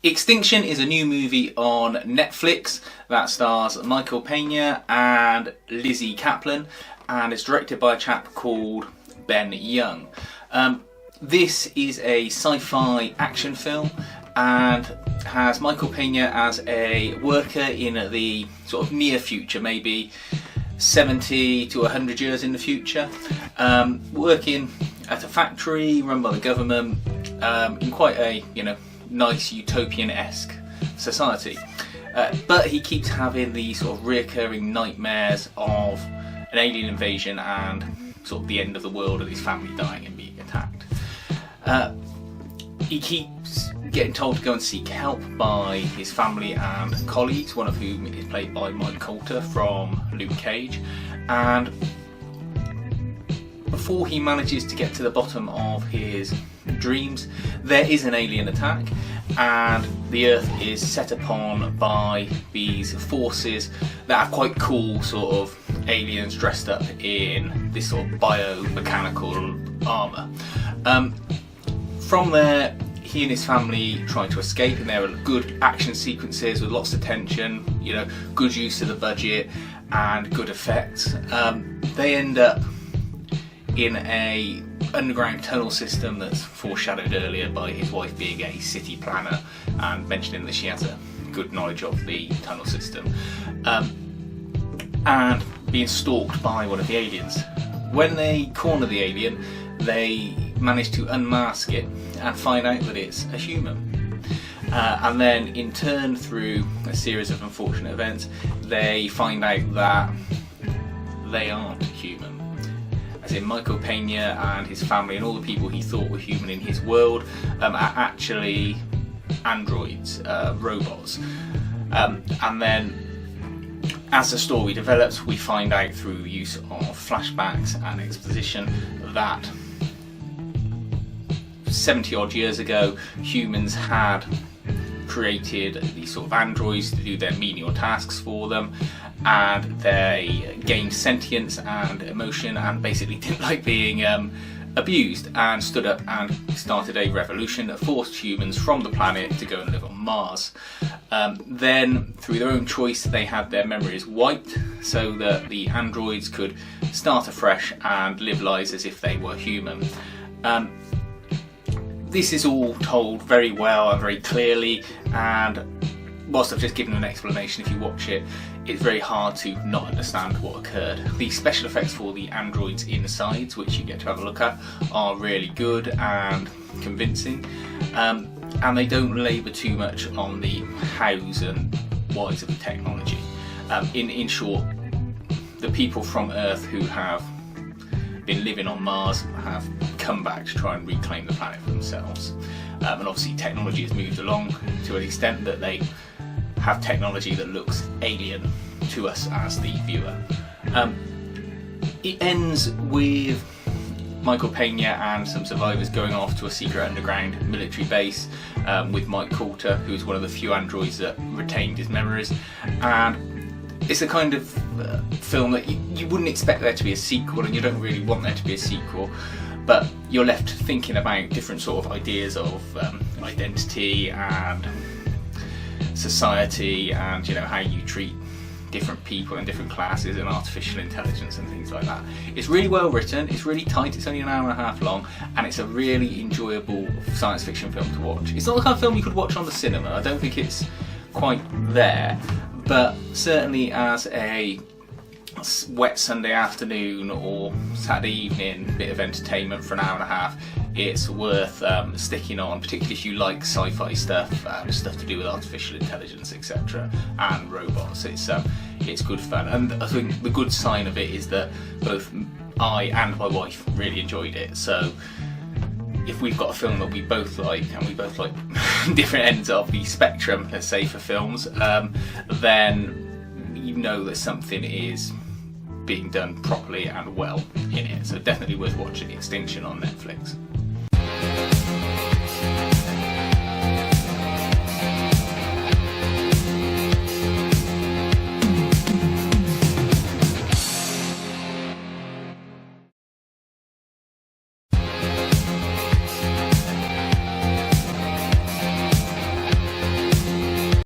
Extinction is a new movie on Netflix that stars Michael Pena and Lizzie Kaplan, and it's directed by a chap called Ben Young. This is a sci-fi action film and has Michael Pena as a worker in the sort of near future, maybe 70 to 100 years in the future, working at a factory run by the government in quite a, nice utopian-esque society. But he keeps having these sort of reoccurring nightmares of an alien invasion and sort of the end of the world and his family dying and being attacked. He keeps getting told to go and seek help by his family and colleagues, one of whom is played by Mike Coulter from Luke Cage. And before he manages to get to the bottom of his dreams, there is an alien attack and the Earth is set upon by these forces that are quite cool sort of aliens dressed up in this sort of biomechanical armour. From there, he and his family try to escape, and there are good action sequences with lots of tension, good use of the budget and good effects. They end up in a underground tunnel system that's foreshadowed earlier by his wife being a city planner and mentioning that she has a good knowledge of the tunnel system, and being stalked by one of the aliens. When they corner the alien, they manage to unmask it and find out that it's a human. And then in turn, through a series of unfortunate events, they find out that they aren't human. As in, Michael Pena and his family and all the people he thought were human in his world are actually androids, robots. And then as the story develops, we find out through use of flashbacks and exposition that 70 odd years ago, humans had created these sort of androids to do their menial tasks for them, and they gained sentience and emotion and basically didn't like being abused, and stood up and started a revolution that forced humans from the planet to go and live on Mars. Then, through their own choice, they had their memories wiped so that the androids could start afresh and live lives as if they were human. This is all told very well and very clearly, and whilst I've just given an explanation, if you watch it, it's very hard to not understand what occurred. The special effects for the androids' insides, which you get to have a look at, are really good and convincing, and they don't labour too much on the hows and whys of the technology. In short, the people from Earth who have been living on Mars have come back to try and reclaim the planet for themselves. And obviously technology has moved along to an extent that they have technology that looks alien to us as the viewer. It ends with Michael Pena and some survivors going off to a secret underground military base with Mike Coulter, who's one of the few androids that retained his memories. And it's a kind of film that you wouldn't expect there to be a sequel, and you don't really want there to be a sequel, but you're left thinking about different sort of ideas of identity and society, and how you treat different people and different classes and artificial intelligence and things like that. It's really well written, it's really tight, it's only an hour and a half long, and it's a really enjoyable science fiction film to watch. It's not the kind of film you could watch on the cinema. I don't think it's quite there, but certainly as a wet Sunday afternoon or Saturday evening bit of entertainment for an hour and a half, it's worth sticking on, particularly if you like sci-fi stuff, stuff to do with artificial intelligence, etc., and robots. It's good fun, and I think the good sign of it is that both I and my wife really enjoyed it. So if we've got a film that we both like, and we both like different ends of the spectrum, let's say, for films, then that something is being done properly and well in it. So definitely worth watching Extinction on Netflix.